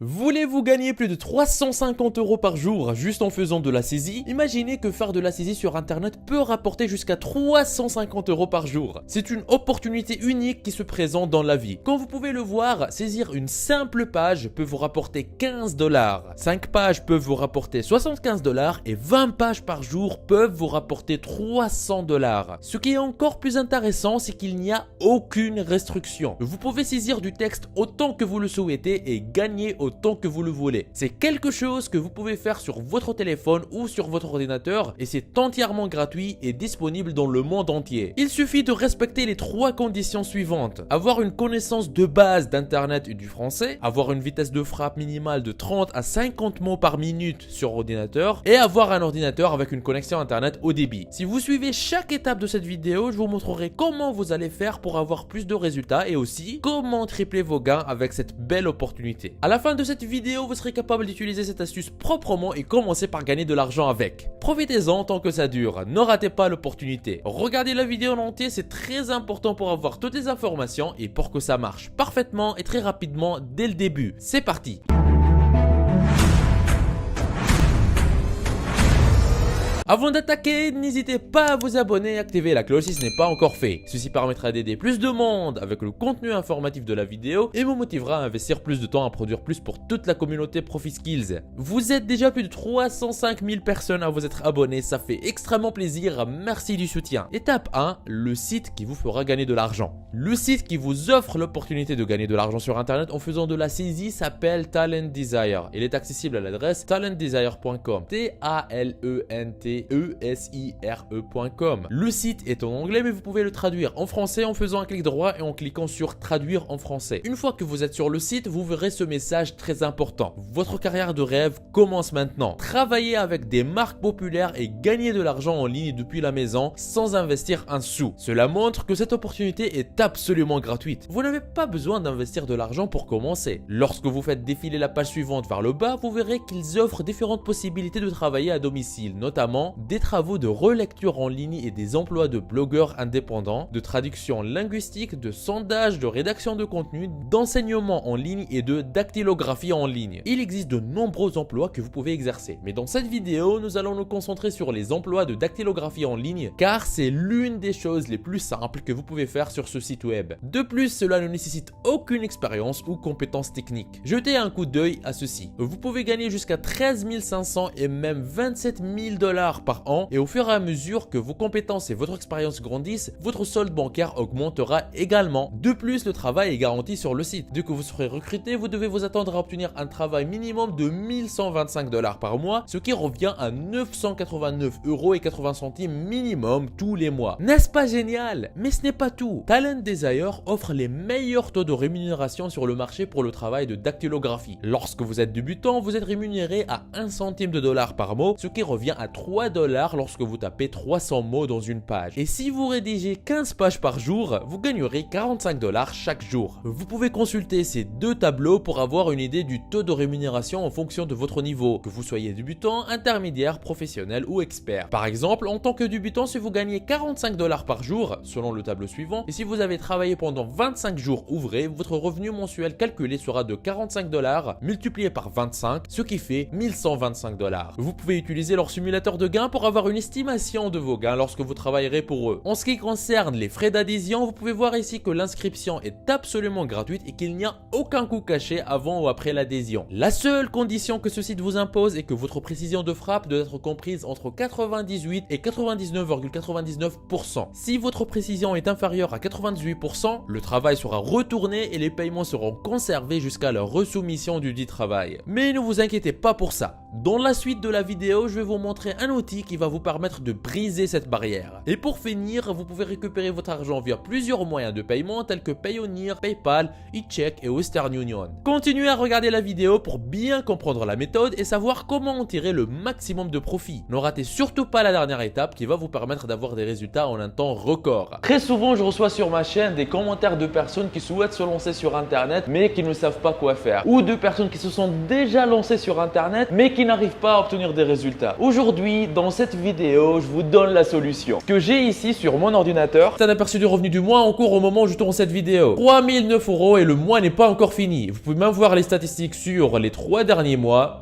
Voulez-vous gagner plus de 350 € par jour juste en faisant de la saisie? Imaginez que faire de la saisie sur internet peut rapporter jusqu'à 350 € par jour. C'est une opportunité unique qui se présente dans la vie. Comme vous pouvez le voir, saisir une simple page peut vous rapporter 15 $. 5 pages peuvent vous rapporter 75 $ et 20 pages par jour peuvent vous rapporter 300 $. Ce qui est encore plus intéressant, c'est qu'il n'y a aucune restriction. Vous pouvez saisir du texte autant que vous le souhaitez et gagner autant que vous le voulez. C'est quelque chose que vous pouvez faire sur votre téléphone ou sur votre ordinateur et c'est entièrement gratuit et disponible dans le monde entier. Il suffit de respecter les 3 conditions suivantes. Avoir une connaissance de base d'internet et du français, avoir une vitesse de frappe minimale de 30 à 50 mots par minute sur ordinateur et avoir un ordinateur avec une connexion internet haut débit. Si vous suivez chaque étape de cette vidéo, je vous montrerai comment vous allez faire pour avoir plus de résultats et aussi comment tripler vos gains avec cette belle opportunité. À la fin de cette vidéo, vous serez capable d'utiliser cette astuce proprement et commencer par gagner de l'argent avec. Profitez-en tant que ça dure, ne ratez pas l'opportunité. Regardez la vidéo en entier, c'est très important pour avoir toutes les informations et pour que ça marche parfaitement et très rapidement dès le début. C'est parti! Avant d'attaquer, n'hésitez pas à vous abonner et activer la cloche si ce n'est pas encore fait. Ceci permettra d'aider plus de monde avec le contenu informatif de la vidéo et me motivera à investir plus de temps à produire plus pour toute la communauté ProfitSkills. Vous êtes déjà plus de 305 000 personnes à vous être abonnés, ça fait extrêmement plaisir, merci du soutien. Étape 1, le site qui vous fera gagner de l'argent. Le site qui vous offre l'opportunité de gagner de l'argent sur internet en faisant de la saisie s'appelle Talent Desire. Il est accessible à l'adresse talentdesire.com. TALENTESIRE.com. Le site est en anglais mais vous pouvez le traduire en français en faisant un clic droit et en cliquant sur traduire en français. Une fois que vous êtes sur le site, vous verrez ce message très important. Votre carrière de rêve commence maintenant. Travaillez avec des marques populaires et gagnez de l'argent en ligne depuis la maison sans investir un sou. Cela montre que cette opportunité est absolument gratuite. Vous n'avez pas besoin d'investir de l'argent pour commencer. Lorsque vous faites défiler la page suivante vers le bas, vous verrez qu'ils offrent différentes possibilités de travailler à domicile, notamment des travaux de relecture en ligne et des emplois de blogueurs indépendants, de traduction linguistique, de sondage, de rédaction de contenu, d'enseignement en ligne et de dactylographie en ligne. Il existe de nombreux emplois que vous pouvez exercer, mais dans cette vidéo, nous allons nous concentrer sur les emplois de dactylographie en ligne car c'est l'une des choses les plus simples que vous pouvez faire sur ce site web. De plus, cela ne nécessite aucune expérience ou compétences techniques. Jetez un coup d'œil à ceci. Vous pouvez gagner jusqu'à 13 500 et même 27 000 $ par an et au fur et à mesure que vos compétences et votre expérience grandissent, votre solde bancaire augmentera également. De plus, le travail est garanti sur le site. Dès que vous serez recruté, vous devez vous attendre à obtenir un travail minimum de 1125 $ par mois, ce qui revient à 989,80 € minimum tous les mois. N'est-ce pas génial? Mais ce n'est pas tout. Talent Desire offre les meilleurs taux de rémunération sur le marché pour le travail de dactylographie. Lorsque vous êtes débutant, vous êtes rémunéré à 1 centime de dollar par mot, ce qui revient à 3 $ lorsque vous tapez 300 mots dans une page. Et si vous rédigez 15 pages par jour, vous gagnerez 45 $ chaque jour. Vous pouvez consulter ces deux tableaux pour avoir une idée du taux de rémunération en fonction de votre niveau, que vous soyez débutant, intermédiaire, professionnel ou expert. Par exemple, en tant que débutant, si vous gagnez 45 $ par jour, selon le tableau suivant, et si vous avez travaillé pendant 25 jours ouvrés, votre revenu mensuel calculé sera de 45 $ multiplié par 25, ce qui fait 1125 $. Vous pouvez utiliser leur simulateur de gains pour avoir une estimation de vos gains lorsque vous travaillerez pour eux. En ce qui concerne les frais d'adhésion, vous pouvez voir ici que l'inscription est absolument gratuite et qu'il n'y a aucun coût caché avant ou après l'adhésion. La seule condition que ce site vous impose est que votre précision de frappe doit être comprise entre 98 et 99,99%. Si votre précision est inférieure à 98%, le travail sera retourné et les paiements seront conservés jusqu'à la resoumission du dit travail. Mais ne vous inquiétez pas pour ça. Dans la suite de la vidéo, je vais vous montrer un outil qui va vous permettre de briser cette barrière. Et pour finir, vous pouvez récupérer votre argent via plusieurs moyens de paiement tels que Payoneer, PayPal, eCheck et Western Union. Continuez à regarder la vidéo pour bien comprendre la méthode et savoir comment en tirer le maximum de profit. Ne ratez surtout pas la dernière étape qui va vous permettre d'avoir des résultats en un temps record. Très souvent, je reçois sur ma chaîne des commentaires de personnes qui souhaitent se lancer sur internet mais qui ne savent pas quoi faire, ou de personnes qui se sont déjà lancées sur internet mais qui qui n'arrivent pas à obtenir des résultats. Aujourd'hui, dans cette vidéo, je vous donne la solution. Ce que j'ai ici sur mon ordinateur, c'est un aperçu du revenu du mois en cours au moment où je tourne cette vidéo. 3009 € et le mois n'est pas encore fini. Vous pouvez même voir les statistiques sur les 3 derniers mois.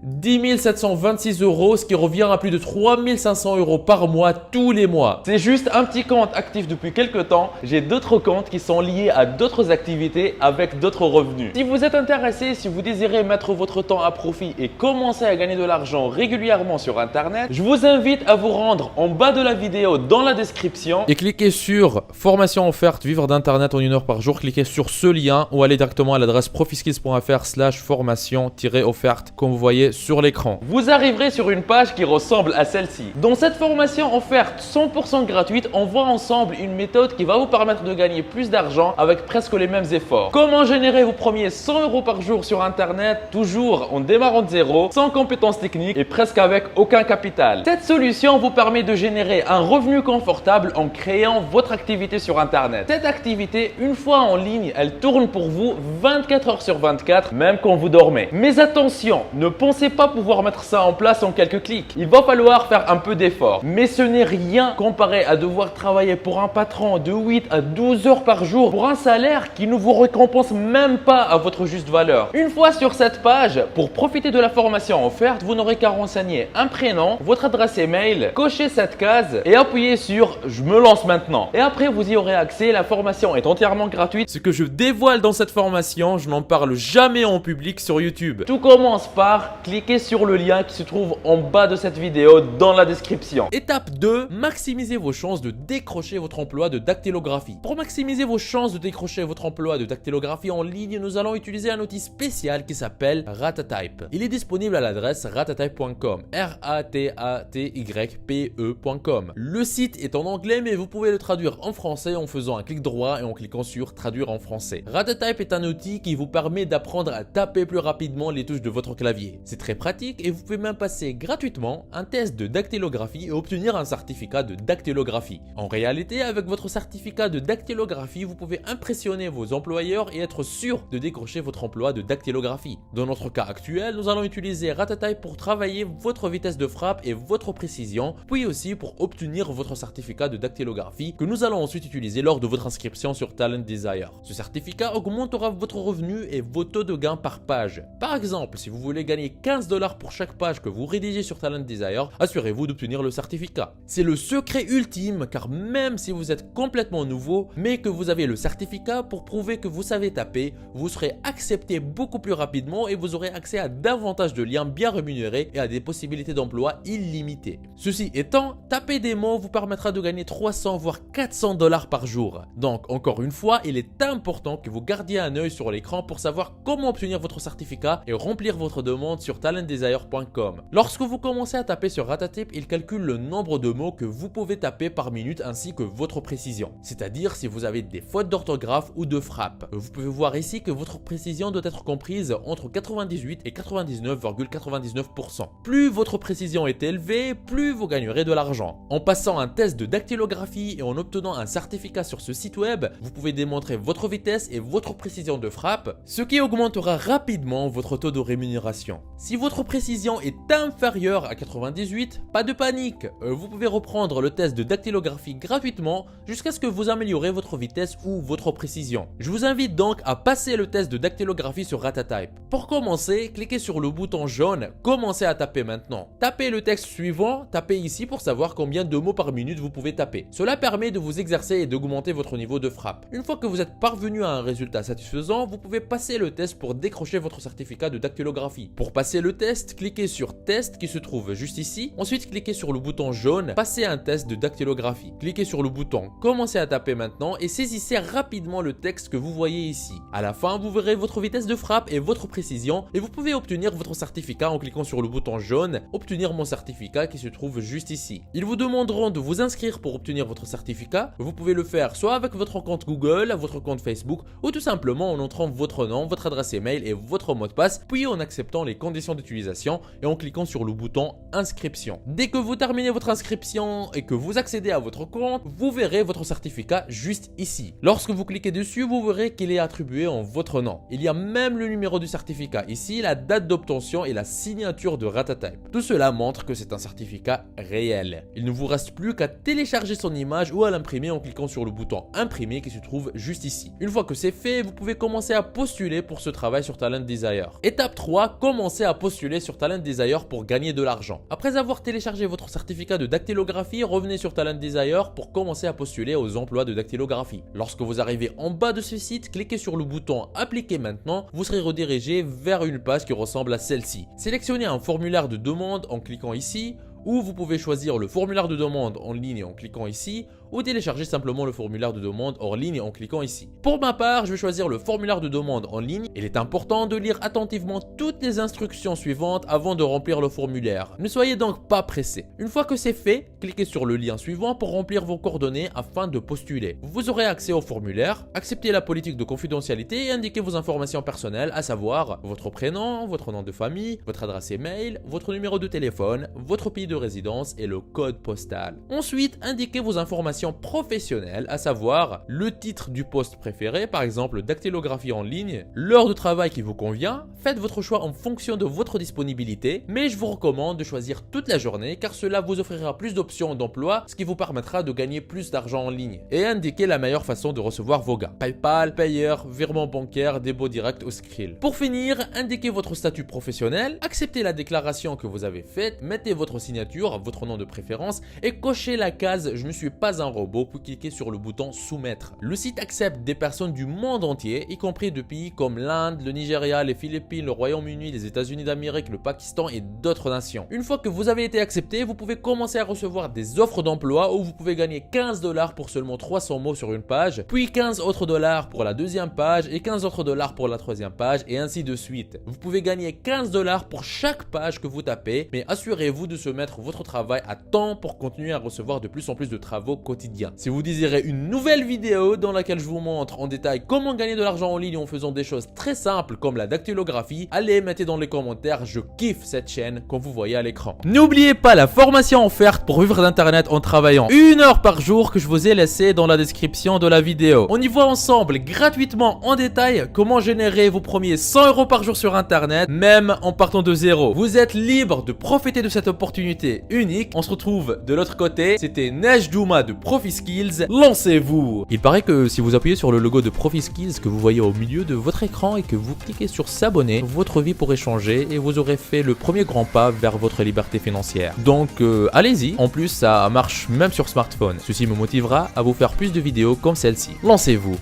10 726 €, ce qui revient à plus de 3 500 € par mois tous les mois. C'est juste un petit compte actif depuis quelques temps. J'ai d'autres comptes qui sont liés à d'autres activités avec d'autres revenus. Si vous êtes intéressé, si vous désirez mettre votre temps à profit et commencer à gagner de l'argent régulièrement sur Internet, je vous invite à vous rendre en bas de la vidéo dans la description et cliquez sur formation offerte vivre d'Internet en 1 heure par jour. Cliquez sur ce lien ou allez directement à l'adresse profiskills.fr/formation-offerte comme vous voyez sur l'écran. Vous arriverez sur une page qui ressemble à celle-ci. Dans cette formation offerte 100% gratuite, on voit ensemble une méthode qui va vous permettre de gagner plus d'argent avec presque les mêmes efforts. Comment générer vos premiers 100 € par jour sur Internet, toujours en démarrant de zéro, sans compétences techniques et presque avec aucun capital. Cette solution vous permet de générer un revenu confortable en créant votre activité sur Internet. Cette activité, une fois en ligne, elle tourne pour vous 24 heures sur 24, même quand vous dormez. Mais attention, ne pensez pas pouvoir mettre ça en place en quelques clics. Il va falloir faire un peu d'effort. Mais ce n'est rien comparé à devoir travailler pour un patron de 8 à 12 heures par jour pour un salaire qui ne vous récompense même pas à votre juste valeur. Une fois sur cette page, pour profiter de la formation offerte, vous n'aurez qu'à renseigner un prénom, votre adresse email, cocher cette case et appuyer sur « Je me lance maintenant ». Et après, vous y aurez accès. La formation est entièrement gratuite. Ce que je dévoile dans cette formation, je n'en parle jamais en public sur YouTube. Tout commence par cliquer sur le lien qui se trouve en bas de cette vidéo dans la description. Étape 2, maximisez vos chances de décrocher votre emploi de dactylographie. Pour maximiser vos chances de décrocher votre emploi de dactylographie en ligne, nous allons utiliser un outil spécial qui s'appelle Ratatype. Il est disponible à l'adresse ratatype.com, ratatype.com. Le site est en anglais mais vous pouvez le traduire en français en faisant un clic droit et en cliquant sur traduire en français. Ratatype est un outil qui vous permet d'apprendre à taper plus rapidement les touches de votre clavier. C'est très pratique et vous pouvez même passer gratuitement un test de dactylographie et obtenir un certificat de dactylographie. En réalité, avec votre certificat de dactylographie, vous pouvez impressionner vos employeurs et être sûr de décrocher votre emploi de dactylographie. Dans notre cas actuel, nous allons utiliser Ratatype pour travailler votre vitesse de frappe et votre précision, puis aussi pour obtenir votre certificat de dactylographie que nous allons ensuite utiliser lors de votre inscription sur Talent Desire. Ce certificat augmentera votre revenu et vos taux de gain par page. Par exemple, si vous voulez gagner 15 $ pour chaque page que vous rédigez sur Talent Desire, assurez-vous d'obtenir le certificat. C'est le secret ultime car même si vous êtes complètement nouveau, mais que vous avez le certificat pour prouver que vous savez taper, vous serez accepté beaucoup plus rapidement et vous aurez accès à davantage de liens bien rémunérés et à des possibilités d'emploi illimitées. Ceci étant, taper des mots vous permettra de gagner 300 voire 400 $ par jour. Donc encore une fois, il est important que vous gardiez un œil sur l'écran pour savoir comment obtenir votre certificat et remplir votre demande sur talentdesire.com. Lorsque vous commencez à taper sur Ratatype, il calcule le nombre de mots que vous pouvez taper par minute ainsi que votre précision. C'est-à-dire si vous avez des fautes d'orthographe ou de frappe. Vous pouvez voir ici que votre précision doit être comprise entre 98 et 99,99%. Plus votre précision est élevée, plus vous gagnerez de l'argent. En passant un test de dactylographie et en obtenant un certificat sur ce site web, vous pouvez démontrer votre vitesse et votre précision de frappe, ce qui augmentera rapidement votre taux de rémunération. Si votre précision est inférieure à 98, pas de panique, vous pouvez reprendre le test de dactylographie gratuitement jusqu'à ce que vous améliorez votre vitesse ou votre précision. Je vous invite donc à passer le test de dactylographie sur Ratatype. Pour commencer, cliquez sur le bouton jaune « Commencez à taper maintenant ». Tapez le texte suivant, tapez ici pour savoir combien de mots par minute vous pouvez taper. Cela permet de vous exercer et d'augmenter votre niveau de frappe. Une fois que vous êtes parvenu à un résultat satisfaisant, vous pouvez passer le test pour décrocher votre certificat de dactylographie. Pour passer le test, cliquez sur « Test » qui se trouve juste ici. Ensuite, cliquez sur le bouton jaune « Passer un test de dactylographie ». Cliquez sur le bouton « Commencez à taper maintenant » et saisissez rapidement le texte que vous voyez ici. À la fin, vous verrez votre vitesse de frappe et votre précision et vous pouvez obtenir votre certificat en cliquant sur le bouton jaune « Obtenir mon certificat » qui se trouve juste ici. Ils vous demanderont de vous inscrire pour obtenir votre certificat. Vous pouvez le faire soit avec votre compte Google, votre compte Facebook ou tout simplement en entrant votre nom, votre adresse email et votre mot de passe, puis en acceptant les conditions conditions d'utilisation et en cliquant sur le bouton inscription. Dès que vous terminez votre inscription et que vous accédez à votre compte, vous verrez votre certificat juste ici. Lorsque vous cliquez dessus, vous verrez qu'il est attribué en votre nom. Il y a même le numéro du certificat ici, la date d'obtention et la signature de Ratatype. Tout cela montre que c'est un certificat réel. Il ne vous reste plus qu'à télécharger son image ou à l'imprimer en cliquant sur le bouton imprimer qui se trouve juste ici. Une fois que c'est fait, vous pouvez commencer à postuler pour ce travail sur Talent Desire. Étape 3, commencez à postuler sur Talent Desire pour gagner de l'argent. Après avoir téléchargé votre certificat de dactylographie, revenez sur Talent Desire pour commencer à postuler aux emplois de dactylographie. Lorsque vous arrivez en bas de ce site, cliquez sur le bouton appliquer maintenant, vous serez redirigé vers une page qui ressemble à celle-ci. Sélectionnez un formulaire de demande en cliquant ici, ou vous pouvez choisir le formulaire de demande en ligne en cliquant ici, ou télécharger simplement le formulaire de demande hors ligne en cliquant ici. Pour ma part, je vais choisir le formulaire de demande en ligne. Il est important de lire attentivement toutes les instructions suivantes avant de remplir le formulaire. Ne soyez donc pas pressé. Une fois que c'est fait, cliquez sur le lien suivant pour remplir vos coordonnées afin de postuler. Vous aurez accès au formulaire, acceptez la politique de confidentialité et indiquez vos informations personnelles, à savoir votre prénom, votre nom de famille, votre adresse email, votre numéro de téléphone, votre pays de résidence et le code postal. Ensuite, indiquez vos informations professionnelles, à savoir le titre du poste préféré, par exemple dactylographie en ligne, l'heure de travail qui vous convient. Faites votre choix en fonction de votre disponibilité, mais je vous recommande de choisir toute la journée car cela vous offrira plus d'options d'emploi, ce qui vous permettra de gagner plus d'argent en ligne. Et indiquez la meilleure façon de recevoir vos gains. PayPal, Payer, virement bancaire, dépôt direct ou Skrill. Pour finir, indiquez votre statut professionnel, acceptez la déclaration que vous avez faite, mettez votre signature, votre nom de préférence et cochez la case « Je ne suis pas un robot » puis cliquez sur le bouton « Soumettre ». Le site accepte des personnes du monde entier, y compris de pays comme l'Inde, le Nigeria, les Philippines, le Royaume-Uni, les États-Unis d'Amérique, le Pakistan et d'autres nations. Une fois que vous avez été accepté, vous pouvez commencer à recevoir des offres d'emploi où vous pouvez gagner 15 $ pour seulement 300 mots sur une page, puis 15 autres $ pour la deuxième page et 15 autres $ pour la troisième page et ainsi de suite. Vous pouvez gagner 15 $ pour chaque page que vous tapez, mais assurez-vous de soumettre votre travail à temps pour continuer à recevoir de plus en plus de travaux quotidiens. Si vous désirez une nouvelle vidéo dans laquelle je vous montre en détail comment gagner de l'argent en ligne en faisant des choses très simples comme la dactylographie, allez mettez dans les commentaires, je kiffe cette chaîne comme vous voyez à l'écran. N'oubliez pas la formation offerte pour vivre d'internet en travaillant 1 heure par jour que je vous ai laissé dans la description de la vidéo. On y voit ensemble gratuitement en détail comment générer vos premiers 100 € par jour sur internet, même en partant de zéro. Vous êtes libre de profiter de cette opportunité unique. On se retrouve de l'autre côté. C'était Nejdouma de ProfiSkills. Lancez-vous! Il paraît que si vous appuyez sur le logo de ProfiSkills que vous voyez au milieu de votre écran et que vous cliquez sur s'abonner, votre vie pourrait changer et vous aurez fait le premier grand pas vers votre liberté financière. Donc allez-y. En plus, ça marche même sur smartphone. Ceci me motivera à vous faire plus de vidéos comme celle-ci. Lancez-vous!